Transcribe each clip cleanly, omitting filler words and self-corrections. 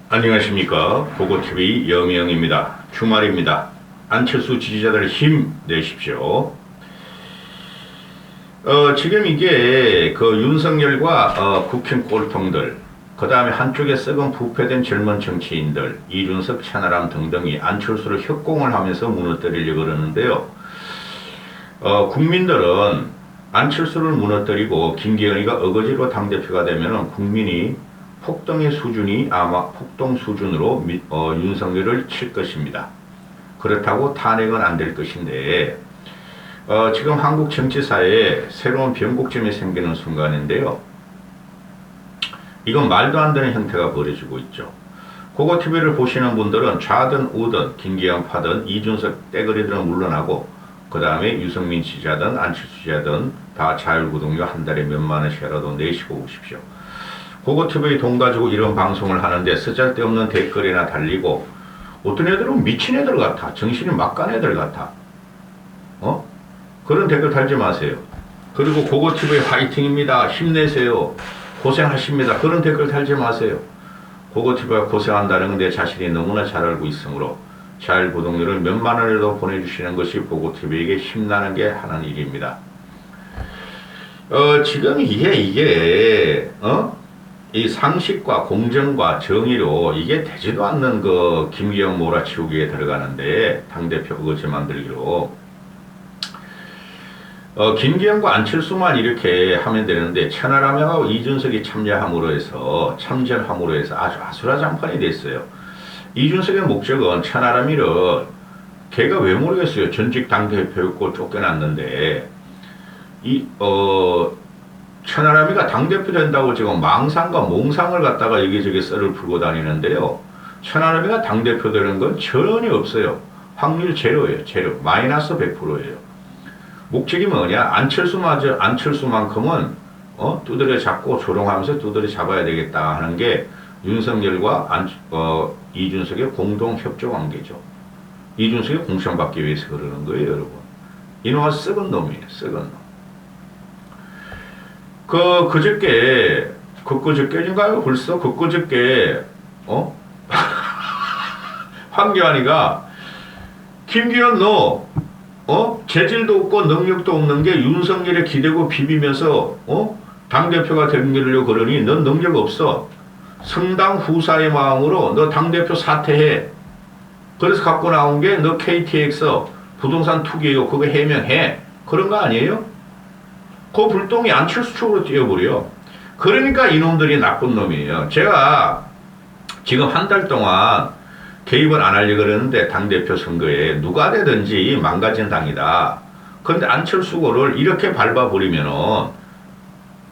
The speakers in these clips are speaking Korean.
안녕하십니까. 보고TV 여명입니다. 주말입니다. 안철수 지지자들 힘 내십시오. 지금 이게 그 윤석열과 국힘 꼴통들, 그 다음에 한쪽에 썩은 부패된 젊은 정치인들, 이준석, 천하람 등등이 안철수를 협공을 하면서 무너뜨리려고 그러는데요. 국민들은 안철수를 무너뜨리고 김기현이가 어거지로 당대표가 되면은 국민이 폭동의 수준이 아마 폭동 수준으로 윤석열을 칠 것입니다. 그렇다고 탄핵은 안 될 것인데 지금 한국 정치사에 새로운 변곡점이 생기는 순간인데요. 이건 말도 안 되는 형태가 벌어지고 있죠. 고고TV를 보시는 분들은 좌든 우든 김기현 파든 이준석 떼거리들은 물러나고 그 다음에 유승민 지지자든 안철수 지지자든 다 자율구독료 한 달에 몇만 원씩이라도 내시고 오십시오. 고고TV 돈 가지고 이런 방송을 하는데 쓰잘데없는 댓글이나 달리고 어떤 애들은 미친 애들 같아. 정신이 막간 애들 같아. 그런 댓글 달지 마세요. 그리고 고고TV 화이팅입니다. 힘내세요. 고생하십니다. 그런 댓글 달지 마세요. 고고TV가 고생한다는 건 내 자신이 너무나 잘 알고 있으므로 자율구독료를 몇만 원이라도 보내주시는 것이 보고TV에게 힘나는 게 하는 일입니다. 지금 이게 이 상식과 공정과 정의로 이게 되지도 않는 그 김기현 몰아치우기에 들어가는데 당대표 어거지 만들기로 김기현과 안철수만 이렇게 하면 되는데 천하람하고 이준석이 참전함으로 해서 아주 아수라장판이 됐어요. 이준석의 목적은 천하람이를 걔가 왜 모르겠어요. 전직 당대표였고 쫓겨났는데 천하람이가 당대표 된다고 지금 망상과 몽상을 갖다가 여기저기 썰을 풀고 다니는데요. 천하람이가 당대표 되는 건 전혀 없어요. 확률 제로예요. 제로. 마이너스 100%예요. 목적이 뭐냐? 안철수만큼은 두드려 잡고 조롱하면서 두드려 잡아야 되겠다 하는 게 윤석열과 이준석의 공동 협조 관계죠. 이준석이 공천받기 위해서 그러는 거예요, 여러분. 이놈은 썩은 놈이에요. 썩은 놈. 그저께인가요? 벌써? 그저께, 황교안이가, 김기현 너, 재질도 없고 능력도 없는 게 윤석열에 기대고 비비면서, 당대표가 되려고 그러니 넌 능력 없어. 성당 후사의 마음으로 너 당대표 사퇴해. 그래서 갖고 나온 게 너 KTX 부동산 투기예요. 그거 해명해. 그런 거 아니에요? 그 불똥이 안철수 쪽으로 뛰어버려. 그러니까 이놈들이 나쁜 놈이에요. 제가 지금 한 달 동안 개입을 안 하려고 그러는데 당대표 선거에 누가 되든지 망가진 당이다. 그런데 안철수를 이렇게 밟아버리면은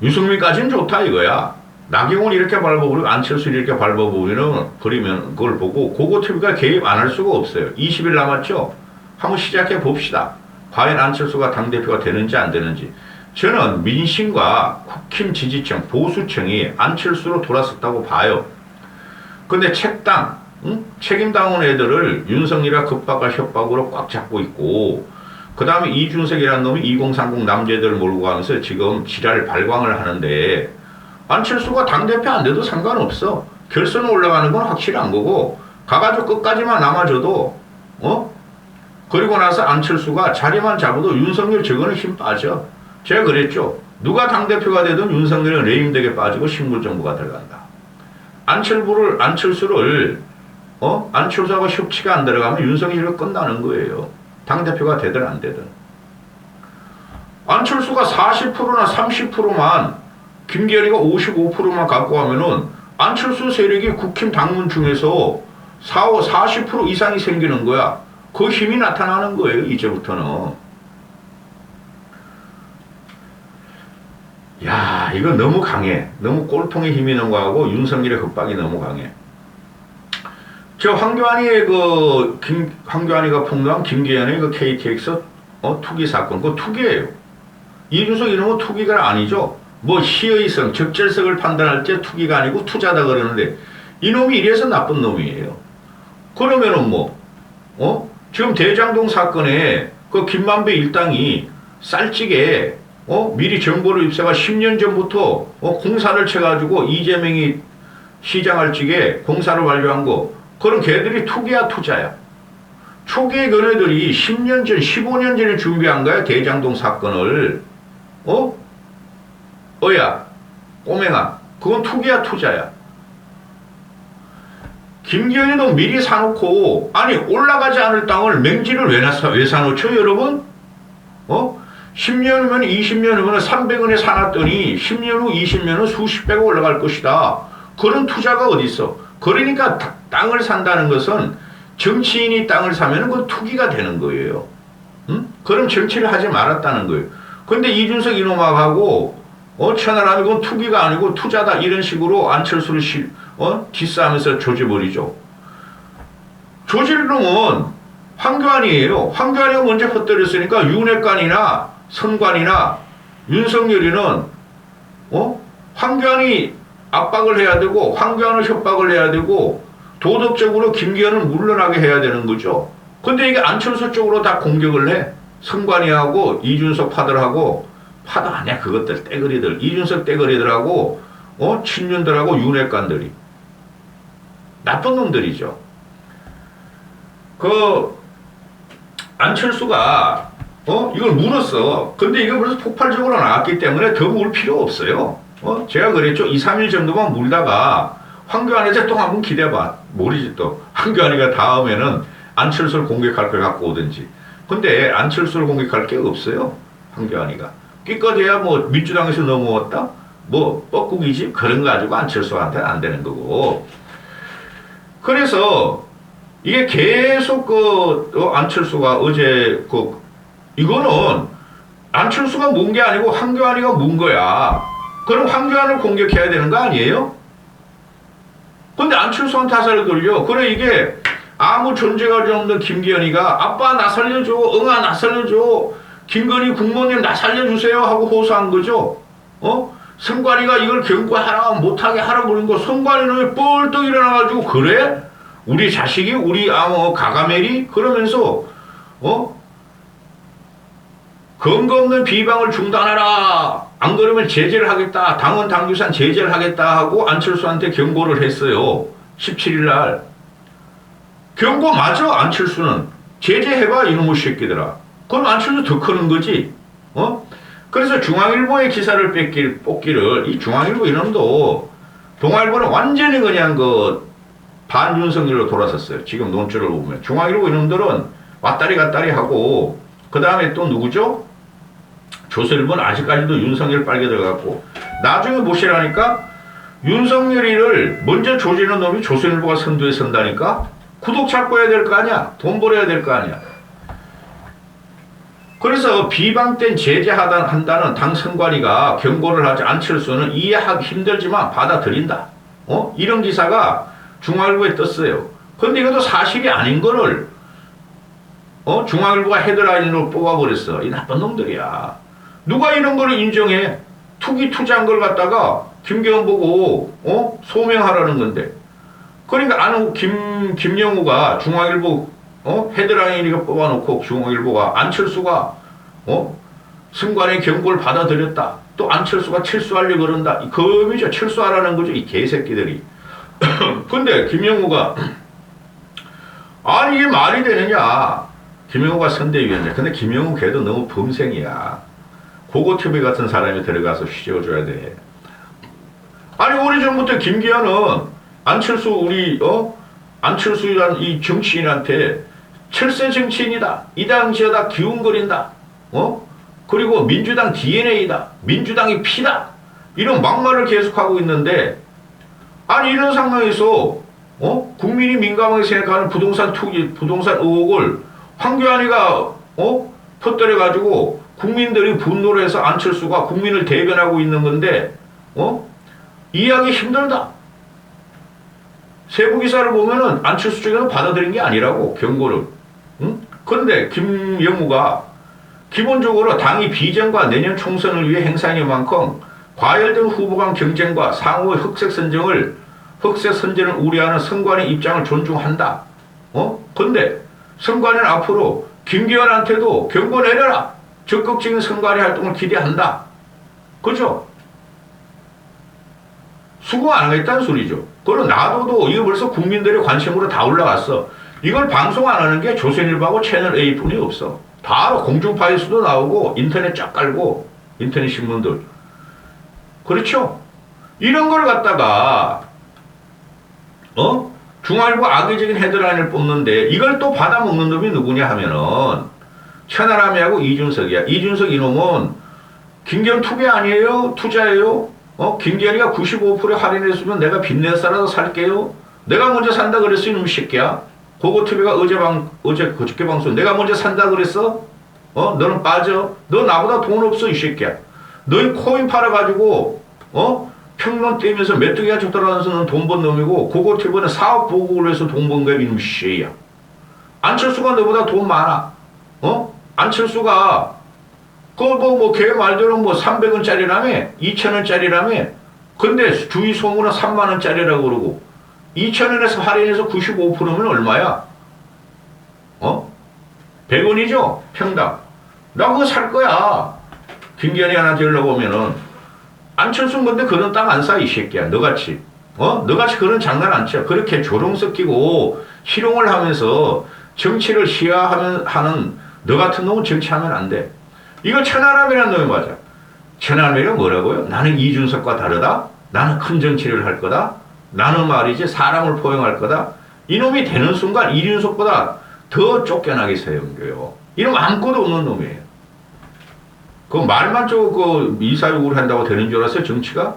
유승민까지는 좋다 이거야. 나경원 이렇게 밟아버리고 안철수 이렇게 밟아버리면 그걸 보고 고고TV가 개입 안 할 수가 없어요. 20일 남았죠? 한번 시작해 봅시다. 과연 안철수가 당대표가 되는지 안 되는지. 저는 민심과 국힘 지지층, 보수층이 안철수로 돌아섰다고 봐요. 근데 책임당한 애들을 윤석열이가 급박과 협박으로 꽉 잡고 있고, 그 다음에 이준석이라는 놈이 2030 남자들 몰고 가면서 지금 지랄 발광을 하는데, 안철수가 당대표 안 돼도 상관없어. 결선 올라가는 건 확실한 거고, 가가지고 끝까지만 남아줘도, 그리고 나서 안철수가 자리만 잡아도 윤석열 저거는 힘 빠져. 제가 그랬죠. 누가 당대표가 되든 윤석열은 레임덕에 빠지고 식물정부가 들어간다. 안철수를 안철수하고 협치가 안 들어가면 윤석열이 끝나는 거예요. 당대표가 되든 안 되든. 안철수가 40%나 30%만 김기현이가 55%만 갖고 가면은 안철수 세력이 국힘 당문 중에서 40% 이상이 생기는 거야. 그 힘이 나타나는 거예요. 이제부터는. 야, 이거 너무 강해. 너무 꼴통의 힘이 있는 거하고 윤석열의 협박이 너무 강해. 황교안이가 폭로한 김기현의 그 KTX 투기 사건, 그거 투기예요. 이준석 이런 거 투기가 아니죠. 뭐 시의성, 적절성을 판단할 때 투기가 아니고 투자다 그러는데 이놈이 이래서 나쁜 놈이에요. 그러면은 지금 대장동 사건에 그 김만배 일당이 쌀찌개 미리 정보를 입수가 10년 전부터 공사를 쳐가지고 이재명이 시장할 적에 공사로 완료한 거. 그런 걔들이 투기야 투자야. 초기에 그네들이 10년 전, 15년 전에 준비한 거야. 대장동 사건을. 어야, 꼬맹아. 그건 투기야 투자야. 김기현이도 미리 사놓고, 아니 올라가지 않을 땅을 맹지를 왜 사놓죠 여러분? 10년이면 20년이면 300원에 사놨더니 10년 후 20년은 수십 배가 올라갈 것이다. 그런 투자가 어디 있어? 그러니까 땅을 산다는 것은 정치인이 땅을 사면 그건 투기가 되는 거예요. 응? 그럼 정치를 하지 말았다는 거예요. 근데 이준석 이놈하고 천하람이 그건 투기가 아니고 투자다 이런 식으로 안철수를 디스하면서 조져버리죠. 조질 놈은 황교안이에요. 황교안이가 먼저 헛들였으니까 윤핵관이나 선관이나 윤석열이는 황교안이 압박을 해야 되고 황교안을 협박을 해야 되고 도덕적으로 김기현을 물러나게 해야 되는 거죠. 근데 이게 안철수 쪽으로 다 공격을 해. 선관위하고 이준석 파들하고 파도 아니야 그것들 떼거리들 이준석 떼거리들하고 친윤들하고 윤핵관들이 나쁜 놈들이죠. 그 안철수가 이걸 물었어. 근데 이거 벌써 폭발적으로 나왔기 때문에 더 물 필요 없어요. 제가 그랬죠. 2, 3일 정도만 물다가 황교안한테 또 한번 기대봐. 모르지 또. 황교안이가 다음에는 안철수를 공격할 걸 갖고 오든지. 근데 안철수를 공격할 게 없어요. 황교안이가. 끼껏해야 뭐 민주당에서 넘어왔다? 뭐 뻐꾸기지? 그런 거 가지고 안철수한테는 안 되는 거고. 그래서 이게 계속 안철수가 어제 이거는 안철수가 문 게 아니고 황교안이가 문 거야. 그럼 황교안을 공격해야 되는 거 아니에요? 근데 안철수한 타살을 돌려. 그래 이게 아무 존재가 없는 김기현이가 아빠 나 살려줘. 응아 나 살려줘. 김건희 국모님 나 살려주세요 하고 호소한 거죠. 선관위가 이걸 경고하라 못하게 하라 그런 거 선관위는 뻘떡 일어나가지고 그래? 우리 자식이 우리 가가멜이 그러면서 근거 없는 비방을 중단하라. 안 그러면 제재를 하겠다. 당원 당규상 제재를 하겠다 하고 안철수한테 경고를 했어요. 17일 날. 경고 맞아 안철수는. 제재해봐 이놈의 새끼들아. 그럼 안철수 더 크는 거지. 그래서 중앙일보의 기사를 뽑기를 이 중앙일보 이놈도 동아일보는 완전히 그냥 반윤석열로 돌아섰어요. 지금 논조를 보면. 중앙일보 이놈들은 왔다리 갔다리 하고 그 다음에 또 누구죠? 조선일보는 아직까지도 윤석열 빨개 들어갔고 나중에 보시라니까 윤석열이를 먼저 조지는 놈이 조선일보가 선두에 선다니까 구독 찾고 해야 될 거 아니야. 돈 벌어야 될 거 아니야. 그래서 비방된 제재한다는 당 선관위가 경고를 하지 안철수는 이해하기 힘들지만 받아들인다. 이런 기사가 중앙일보에 떴어요. 근데 이것도 사실이 아닌 거를 중앙일보가 헤드라인으로 뽑아버렸어. 이 나쁜 놈들이야. 누가 이런 거를 인정해? 투기 투자한 걸 갖다가 김기현 보고 소명하라는 건데. 그러니까 아는 김영우가 중앙일보 헤드라인이가 뽑아놓고 중앙일보가 안철수가 승관의 경고를 받아들였다. 또 안철수가 철수하려고 그런다. 그 의미죠. 철수하라는 거죠. 이 개새끼들이. 근데 김영우가 아니 이게 말이 되느냐. 김영우가 선대위원장. 근데 김영우 걔도 너무 범생이야. 고고TV 같은 사람이 들어가서 휘저어줘야 돼. 아니 오래전부터 김기현은 안철수 안철수란 이 정치인한테 철새 정치인이다. 이 당시에다 기운거린다. 그리고 민주당 DNA다. 민주당이 피다. 이런 막말을 계속하고 있는데 아니 이런 상황에서 국민이 민감하게 생각하는 부동산 투기, 부동산 의혹을 황교안이가 터뜨려가지고 국민들이 분노를 해서 안철수가 국민을 대변하고 있는 건데 이해하기 힘들다. 세부 기사를 보면은 안철수 쪽에는 받아들인 게 아니라고 경고를. 그런데 김영우가 기본적으로 당이 비전과 내년 총선을 위해 행사인 만큼 과열된 후보 간 경쟁과 상호의 흑색 선전을 우려하는 선관위 입장을 존중한다. 근데 선관위는 앞으로 김기현한테도 경고 내려라. 적극적인 선관위 활동을 기대한다. 그죠? 수긍 안 하겠다는 소리죠. 그럼 놔둬도 이거 벌써 국민들의 관심으로 다 올라갔어. 이걸 방송 안 하는 게 조선일보하고 채널A 뿐이 없어. 다 공중파에서도 나오고 인터넷 쫙 깔고 인터넷 신문들. 그렇죠? 이런 걸 갖다가 중앙일보 악의적인 헤드라인을 뽑는데 이걸 또 받아먹는 놈이 누구냐 하면은 천하람이하고 이준석이야. 이준석 이놈은 김기현 투기 아니에요? 투자예요? 김기현이가 95% 할인했으면 내가 빚내 살아서 살게요? 내가 먼저 산다 그랬어 이놈 새끼야. 고고TV가 어제 그저께 방송 내가 먼저 산다 그랬어? 너는 빠져. 너 나보다 돈 없어 이 새끼야. 너희 코인 팔아가지고 평론 떼면서 메뚜기가 쫓아다니면서 돈 번 놈이고 고고TV는 사업 보고를 해서 돈 번 거야 이놈 새끼야. 안철수가 너보다 돈 많아. 안철수가 걔 말대로 300원짜리라며 2,000원짜리라며 근데 주위 소문은 3만원짜리라고 그러고 2,000원에서 할인해서 95%면 얼마야? 100원이죠? 평당. 나 그거 살 거야. 김기현이 하나 되려고 오면은 안철수는 근데 그런 땅 안 사 이 새끼야. 너같이 너같이 그런 장난 안 쳐. 그렇게 조롱 섞이고 희롱을 하면서 정치를 하는 너 같은 놈은 정치하면 안 돼. 이거 천하람이라는 놈이 맞아. 천하람이가 뭐라고요? 나는 이준석과 다르다? 나는 큰 정치를 할 거다? 나는 말이지 사람을 포용할 거다? 이놈이 되는 순간 이준석보다 더 쫓겨나게 세운겨요. 이놈 아무것도 없는 놈이에요. 그 말만 이사육을 한다고 되는 줄 알았어요, 정치가?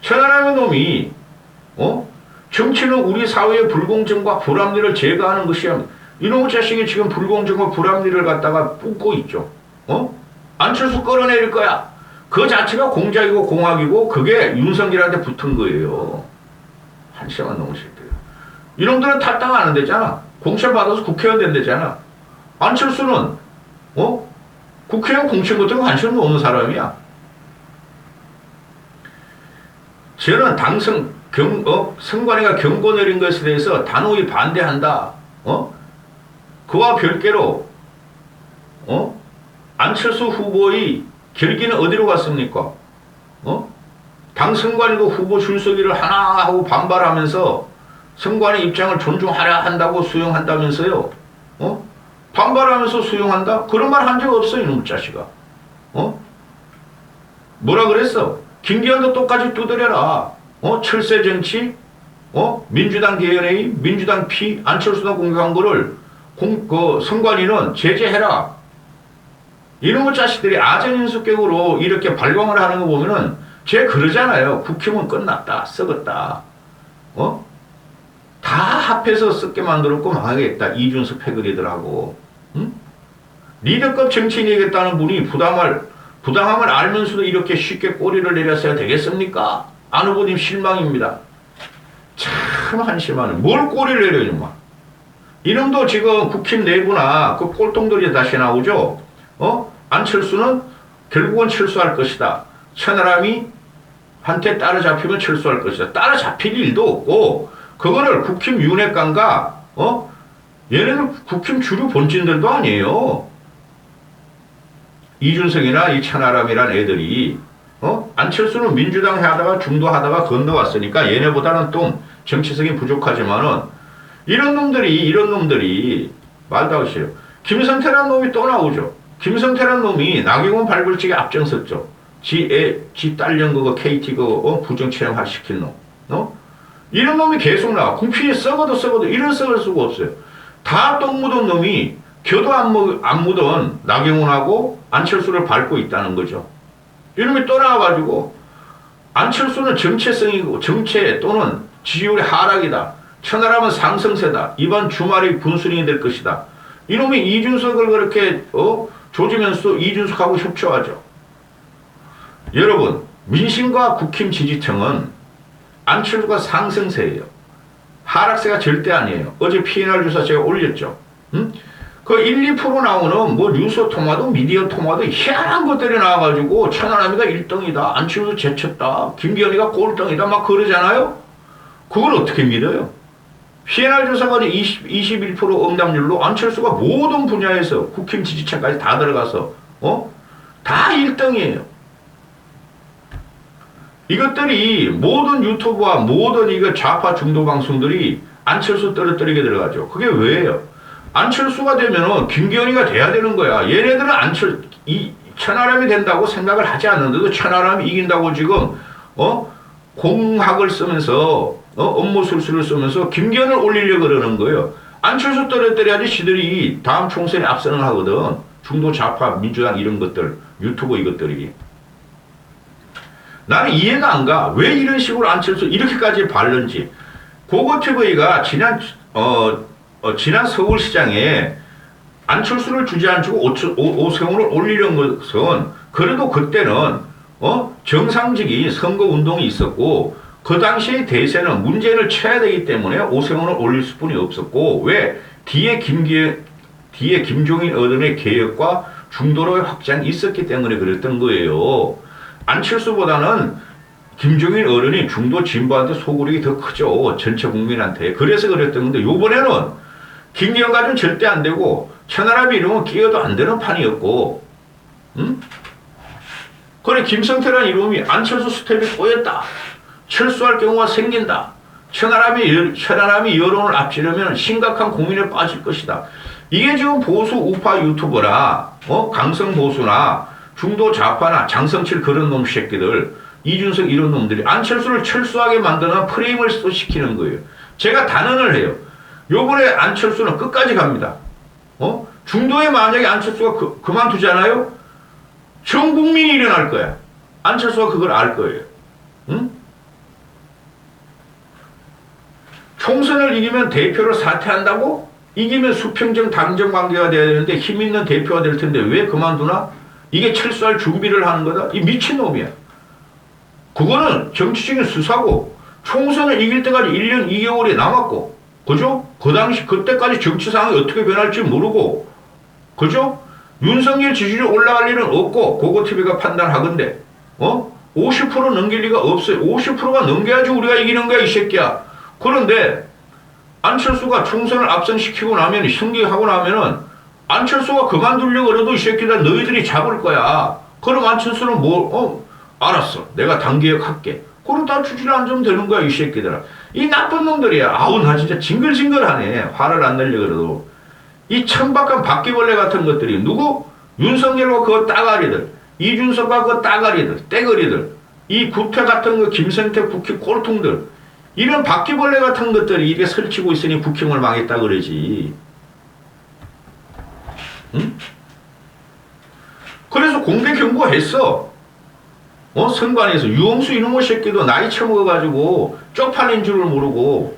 천하람의 놈이, 정치는 우리 사회의 불공정과 불합리를 제거하는 것이야. 이놈의 자식이 지금 불공정과 불합리를 갖다가 뿜고 있죠. 안철수 끌어내릴 거야. 그 자체가 공작이고 공학이고 그게 윤석열한테 붙은 거예요. 한심한 놈의 새끼야. 이놈들은 탈당 안 한대잖아. 공천 받아서 국회의원 된대잖아. 안철수는 국회의원 공천 같은 거 관심도 없는 사람이야. 저는 선관위가 경고 내린 것에 대해서 단호히 반대한다. 그와 별개로 안철수 후보의 결기는 어디로 갔습니까? 당 선관위도 후보 줄서기를 하나 하고 반발하면서 선관위 입장을 존중하려 한다고 수용한다면서요. 반발하면서 수용한다? 그런 말 한 적 없어 이놈의 자식아. 뭐라 그랬어? 김기현도 똑같이 두드려라. 철새 정치, 민주당 DNA, 민주당 P, 안철수당 공격한 거를 선관위는 제재해라. 이놈의 자식들이 아전인수격으로 이렇게 발광을 하는 거 보면은 쟤 그러잖아요. 국힘은 끝났다. 썩었다. 다 합해서 썩게 만들었고 망하겠다. 이준석 패거리들하고. 응? 리더급 정치인이겠다는 분이 부당함을 알면서도 이렇게 쉽게 꼬리를 내렸어야 되겠습니까? 안 후보님 실망입니다. 참 한심하네. 뭘 꼬리를 내려요, 막. 이놈도 지금 국힘 내부나 그 꼴통들이 다시 나오죠? 안철수는 결국은 철수할 것이다. 천하람이 한테 따라잡히면 철수할 것이다. 따라잡힐 일도 없고, 그거를 국힘 윤핵관과, 얘네는 국힘 주류 본진들도 아니에요. 이준석이나 이 천하람이란 애들이, 안철수는 민주당 하다가 중도하다가 건너왔으니까 얘네보다는 좀 정치성이 부족하지만은, 이런 놈들이 말도 하시오. 김성태란 놈이 또 나오죠. 김성태란 놈이 나경원 발굴직에 앞장섰죠. 지 딸년 그거 KT 부정 채용 시킨 놈. 이런 놈이 계속 나와. 국피에 썩어도 이런 썩을 수가 없어요. 다 똥 묻은 놈이 겨도 안 묻은 나경원하고 안철수를 밟고 있다는 거죠. 이놈이 또 나와가지고 안철수는 정체성이고 정체 또는 지지율의 하락이다. 천하람은 상승세다. 이번 주말이 분수령이 될 것이다. 이놈이 이준석을 그렇게 조지면서 이준석하고 협조하죠. 여러분, 민심과 국힘 지지층은 안철수가 상승세예요. 하락세가 절대 아니에요. 어제 P&R 주사 제가 올렸죠. 그 1, 2% 나오는 뉴스 토마도 미디어 토마도 희한한 것들이 나와가지고 천하람이가 1등이다. 안철수 제쳤다. 김기현이가 꼴등이다. 막 그러잖아요. 그걸 어떻게 믿어요? P&R 조사가 21% 응답률로 안철수가 모든 분야에서 국힘 지지층까지 다 들어가서 다 1등이에요. 이것들이 모든 유튜브와 모든 이거 좌파 중도 방송들이 안철수 떨어뜨리게 들어가죠. 그게 왜예요? 안철수가 되면은 김기현이가 돼야 되는 거야. 얘네들은 이 천하람이 된다고 생각을 하지 않는데도 천하람이 이긴다고 지금 공학을 쓰면서 업무 술수를 쓰면서 김기현을 올리려고 그러는 거예요. 안철수 떨어뜨려야지 지들이 다음 총선에 압승을 하거든. 중도 좌파 민주당 이런 것들 유튜브 이것들이. 나는 이해가 안 가. 왜 이런 식으로 안철수 이렇게까지 발른지. 고고TV가 지난 서울시장에 안철수를 주저앉히고 오세훈을 올리려는 것은 그래도 그때는 정상적인 선거운동이 있었고 그 당시의 대세는 문재인을 쳐야 되기 때문에 오세훈을 올릴 수뿐이 없었고 왜 뒤에 김종인 어른의 개혁과 중도로의 확장이 있었기 때문에 그랬던 거예요. 안철수보다는 김종인 어른이 중도 진보한테 소구력이 더 크죠. 전체 국민한테. 그래서 그랬던 건데 요번에는 김기현 가지고는 절대 안 되고 천하람이 이러면 끼어도 안 되는 판이었고 그래 김성태라는 이름이 안철수 스텝이 꼬였다. 철수할 경우가 생긴다. 천하람이 여론을 앞지르면 심각한 고민에 빠질 것이다. 이게 지금 보수 우파 유튜버나 강성 보수나 중도 좌파나 장성칠 그런 놈 새끼들 이준석 이런 놈들이 안철수를 철수하게 만드는 프레임을 또 시키는 거예요. 제가 단언을 해요. 요번에 안철수는 끝까지 갑니다. 중도에 만약에 안철수가 그만두잖아요? 전 국민이 일어날 거야. 안철수가 그걸 알 거예요. 응? 총선을 이기면 대표를 사퇴한다고? 이기면 수평적 당정 관계가 돼야 되는데 힘 있는 대표가 될 텐데 왜 그만두나? 이게 철수할 준비를 하는 거다? 이 미친놈이야. 그거는 정치적인 수사고 총선을 이길 때까지 1년 2개월이 남았고 그죠? 그 당시 그때까지 정치 상황이 어떻게 변할지 모르고 그죠? 윤석열 지지율이 올라갈 일은 없고 고고TV가 판단하건대 50% 넘길 리가 없어요. 50%가 넘겨야지 우리가 이기는 거야 이 새끼야. 그런데 안철수가 총선을 압승시키고 나면 승리하고 나면은 안철수가 그만두려고 그래도 이 새끼들 너희들이 잡을 거야. 그럼 안철수는 알았어. 내가 당개혁할게. 그럼 다 주지를 앉으면 되는 거야 이 새끼들아. 이 나쁜 놈들이야. 아우 나 진짜 징글징글하네. 화를 안 내려 그래도. 이 천박한 바퀴벌레 같은 것들이 누구? 윤석열과 그 따가리들. 이준석과 그 따가리들. 떼거리들. 이 구태 같은 그 김성태 국회 꼴통들. 이런 바퀴벌레 같은 것들이 입에 설치고 있으니 국힘을 망했다 그러지. 응? 그래서 공개 경고했어. 선관위에서 유홍수 이놈의 새끼도 나이 처먹어가지고 쪽팔린 줄을 모르고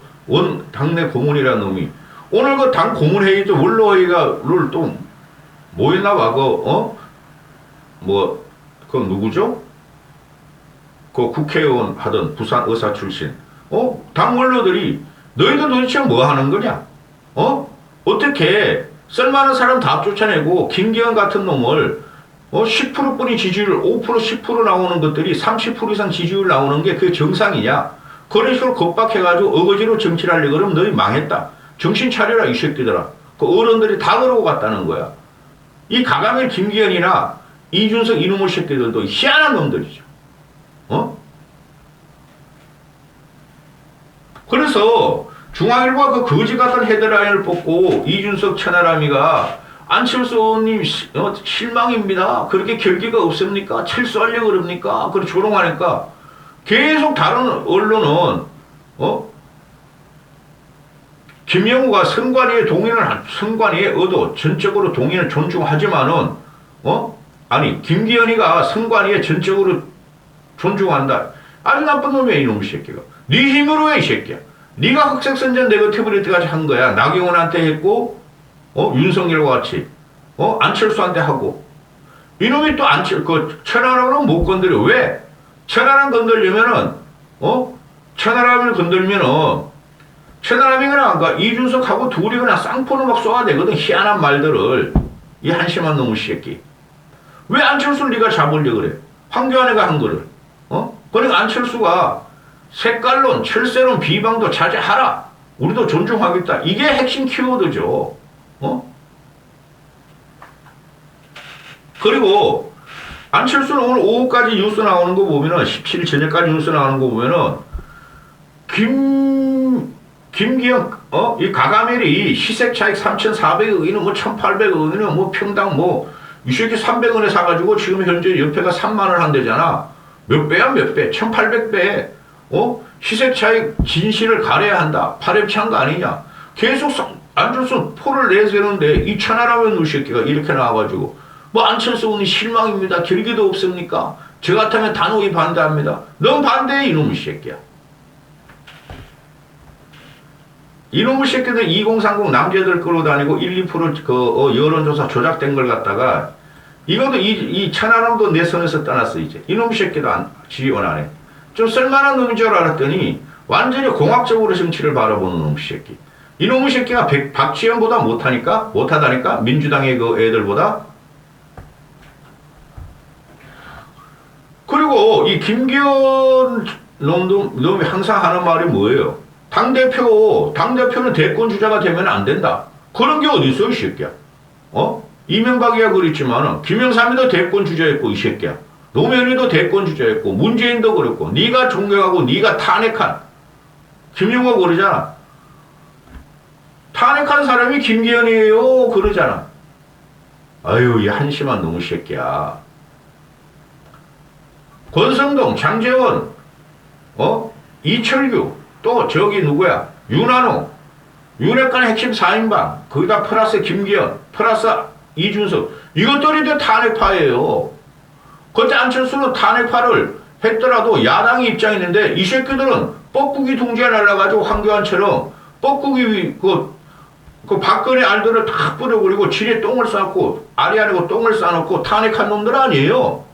당내 고문이라는 놈이 오늘 그 당 고문회의도 원로회의가를 또 모였나봐. 그 누구죠? 그 국회의원 하던 부산 의사 출신 당 원로들이 너희들 도대체 뭐 하는 거냐? 어떻게 쓸만한 사람 다 쫓아내고 김기현 같은 놈을 10%뿐이 지지율 5% 10% 나오는 것들이 30% 이상 지지율 나오는 게 그게 정상이냐? 그런 식으로 겁박해가지고 어거지로 정치를 하려고 그러면 너희 망했다. 정신 차려라 이 새끼들아. 그 어른들이 다 그러고 갔다는 거야. 이 가감일 김기현이나 이준석 이놈의 새끼들도 희한한 놈들이죠. 그래서 중앙일보가 그 거지 같은 헤드라인을 뽑고 이준석 천하람이가 안철수 의원님 실망입니다. 그렇게 결기가 없습니까? 철수하려고 그럽니까? 그렇게 조롱하니까 계속 다른 언론은 김영우가 선관위의 의도 전적으로 동의는 존중하지만은 김기현이가 선관위에 전적으로 존중한다. 아주 나쁜 놈이야 이놈의 새끼가. 네 힘으로 해 이 새끼야. 네가 흑색선전 네거티브를 때까지 한 거야. 나경원한테 했고 윤석열과 같이 안철수한테 하고 이놈이 또 천하람은 못 건드려. 왜? 천하람 건들려면은 천하람을 건들면은 천하람이 그냥 아까 이준석하고 둘이 그냥 쌍포를 막 쏘아야 되거든. 희한한 말들을. 이 한심한 놈의 새끼. 왜 안철수를 네가 잡으려고 그래? 황교안이가 한 거를. 그러니까 안철수가 색깔론, 철새론, 비방도 자제하라. 우리도 존중하겠다. 이게 핵심 키워드죠. 그리고 안철수는 오늘 오후까지 뉴스 나오는 거 보면은 17일 저녁까지 뉴스 나오는 거 보면은 김기현 이 가가멜이 시세 차익 3,400억이는 뭐 1,800억이는 뭐 평당 뭐 이 새끼 300원에 사가지고 지금 현재 연패가 3만 원 한대잖아. 몇 배야 몇 배? 1,800배. 시세 차익 진실을 가려야 한다. 파렴치한 거 아니냐? 계속 안철수 포를 내세우는데 이 천하라면 이 새끼가 이렇게 나와가지고 뭐 안철수 의원이 실망입니다. 결기도 없습니까? 저 같으면 단호히 반대합니다. 넌 반대해 이놈의 새끼야. 이놈의 새끼들 2030 남자들 끌어다니고 1, 2% 여론조사 조작된 걸 갖다가 이것도 이 천하람도 내 손에서 떠났어 이제. 이놈의 새끼도 지원 안 해. 좀 쓸만한 놈인 줄 알았더니 완전히 공학적으로 정치를 바라보는 놈의 새끼. 이놈의 새끼가 박지원보다 못하다니까 민주당의 그 애들보다. 그리고 이 김기현 놈이 항상 하는 말이 뭐예요? 당대표는 대권 주자가 되면 안 된다. 그런 게 어딨어, 이 새끼야. 이명박이야 그랬지만은, 김영삼이도 대권 주자였고, 이 새끼야. 노무현이도 대권 주자였고, 문재인도 그랬고, 네가 존경하고, 네가 탄핵한, 김용호 그러잖아. 탄핵한 사람이 김기현이에요, 그러잖아. 아유, 이 한심한 놈의 새끼야. 권성동, 장제원, 이철규, 또 저기 누구야? 윤한호, 윤핵관 핵심 4인방, 거기다 플러스 김기현, 플러스 이준석, 이것들이 다 탄핵파예요. 그때 안철수는 탄핵파를 했더라도 야당의 입장이 있는데 이 새끼들은 뻐꾸기 둥지에 날라가지고 황교안처럼 뻐꾸기 그 박근혜 알들을 다 뿌려버리고 지뢰 똥을 싸고 아리아니고 똥을 싸놓고 탄핵한 놈들 아니에요.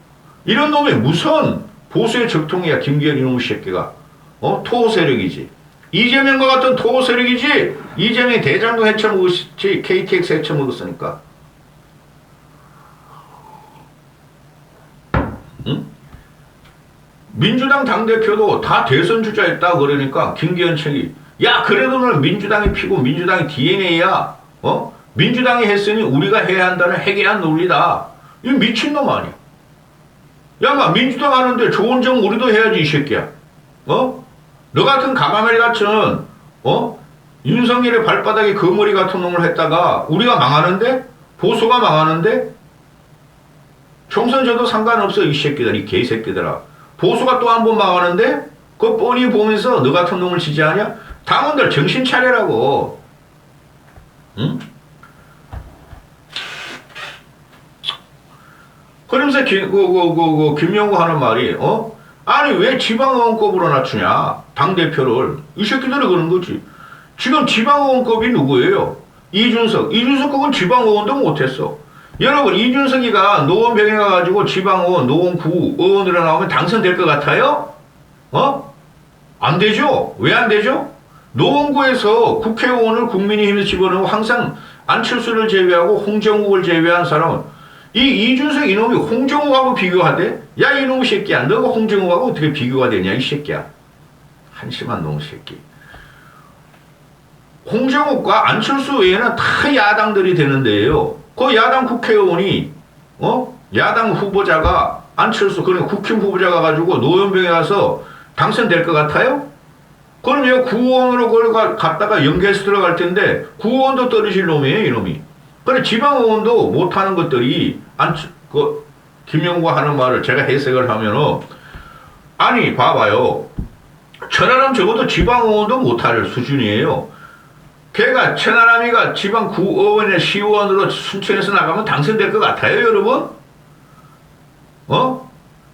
이런 놈이 무슨 보수의 적통이야. 김기현 이놈의 새끼가. 토호 세력이지. 이재명과 같은 토호 세력이지. 이재명이 대장동 헤쳐먹었지. KTX 헤쳐먹었으니까. 응? 민주당 당대표도 다 대선 주자였다 그러니까 김기현 측이 야 그래도 는 민주당이 피고 민주당이 DNA야. 민주당이 했으니 우리가 해야 한다는 해괴한 논리다. 이 미친놈 아니야. 야, 막 민주당 하는데 좋은 점 우리도 해야지 이 새끼야. 너 같은 가마멜 같은 윤석열의 발바닥에 거머리 같은 놈을 했다가 우리가 망하는데? 보수가 망하는데? 총선 져도 상관없어 이 새끼들, 이 개새끼들아. 보수가 또 한 번 망하는데? 그거 뻔히 보면서 너 같은 놈을 지지하냐? 당원들 정신 차리라고. 응? 그러면서 김영구 하는 말이 아니 왜 지방의원급으로 낮추냐 당대표를. 이 새끼들이 그런 거지. 지금 지방의원급이 누구예요? 이준석 그건 지방의원도 못했어. 여러분 이준석이가 노원병에 가가지고 지방의원 노원구 의원으로 나오면 당선될 것 같아요? 안 되죠? 왜 안 되죠? 노원구에서 국회의원을 국민의힘에서 집어넣고 항상 안철수를 제외하고 홍정욱을 제외한 사람은 이 이준석 이놈이 홍정욱하고 비교하대? 야 이놈의 새끼야. 너가 홍정욱하고 어떻게 비교가 되냐 이 새끼야. 한심한 놈의 새끼. 홍정욱과 안철수 외에는 다 야당들이 되는데요. 그 야당 국회의원이 야당 후보자가 안철수 그러니까 국힘 후보자가 가지고 노원병에 가서 당선될 것 같아요? 그럼 얘 구의원으로 그걸 갔다가 연계해서 들어갈 텐데 구의원도 떨어질 놈이에요 이놈이. 그래 지방의원도 못하는 것들이 김영구가 하는 말을 제가 해석을 하면은 아니 봐봐요. 천하람 적어도 지방의원도 못할 수준이에요. 걔가 천하람이가 지방 구의원이나 시의원으로 순천에서 나가면 당선될 것 같아요 여러분?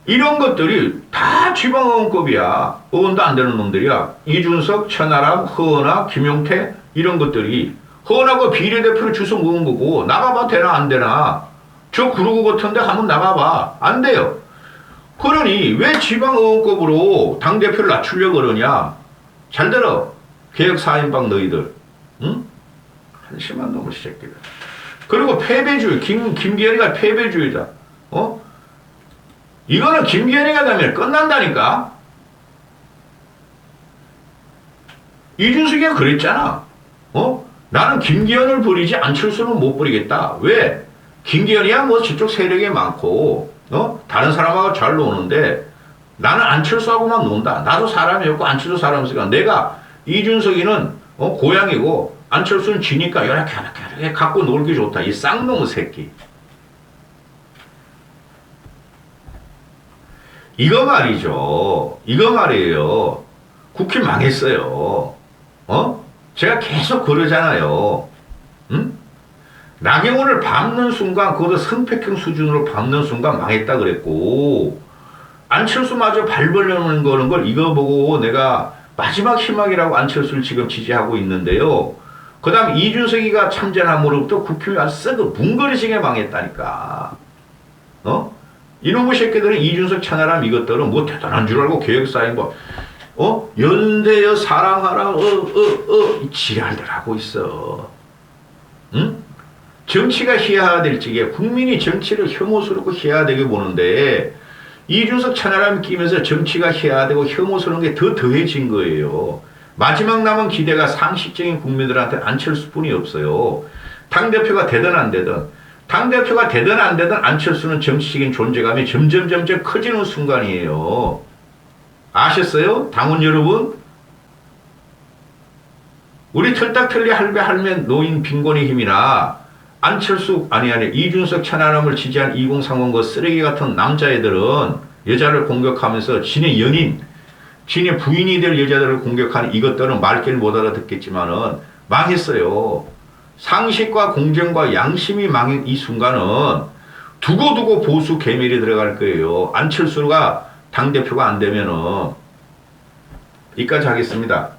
이런 것들이 다 지방의원급이야. 의원도 안 되는 놈들이야. 이준석, 천하람, 허은하, 김용태 이런 것들이 허은하고 비례대표를 주워 모은 거고 나가봐 되나 안 되나. 저 구르고 같은데 한번 나가봐. 안 돼요. 그러니 왜 지방의원급으로 당대표를 낮추려고 그러냐. 잘 들어. 개혁 4인방 너희들. 응? 한심한 놈의 새끼들. 그리고 패배주의. 김기현이가 패배주의다. 이거는 김기현이가 되면 끝난다니까. 이준석이가 그랬잖아. 나는 김기현을 버리지 안철수는 못 버리겠다. 왜? 김기현이야 뭐 저쪽 세력이 많고 다른 사람하고 잘 노는데 나는 안철수하고만 논다. 나도 사람이었고 안철수 사람이니까 내가 이준석이는 고향이고 안철수는 지니까 이렇게 갖고 놀기 좋다. 이 쌍놈의 새끼. 이거 말이죠. 이거 말이에요. 국회 망했어요. 제가 계속 그러잖아요. 응? 나경원을 밟는 순간, 그것도 성폭행 수준으로 밟는 순간 망했다 그랬고, 안철수마저 밟으려는 거는 걸 이거 보고 내가 마지막 희망이라고 안철수를 지금 지지하고 있는데요. 그 다음 이준석이가 참전함으로부터 국힘이 아주 썩어 뭉거리지게 망했다니까. 이놈의 새끼들은 이준석 찬하람 이것들은 뭐 대단한 줄 알고 계획사인 거, 연대여 사랑하라, 이 지랄들 하고 있어. 응? 정치가 희화화될 적에 국민이 정치를 혐오스럽고 희화되게 보는데 이준석 찬하람 끼면서 정치가 희화되고 혐오스러운 게 더 더해진 거예요. 마지막 남은 기대가 상식적인 국민들한테 안철수뿐이 없어요. 당대표가 되든 안 되든 당대표가 되든 안 되든 안철수는 정치적인 존재감이 점점 커지는 순간이에요. 아셨어요? 당원 여러분? 우리 털딱털리 할배 할매 노인 빈곤의 힘이나 안철수 아니 이준석 천하람을 지지한 2030그 쓰레기 같은 남자애들은 여자를 공격하면서 지네 연인, 지네 부인이 될 여자들을 공격하는 이것들은 말귀를 못 알아듣겠지만은 망했어요. 상식과 공정과 양심이 망한 이 순간은 두고두고 보수 개멸이 들어갈 거예요. 안철수가 당대표가 안 되면은. 여기까지 하겠습니다.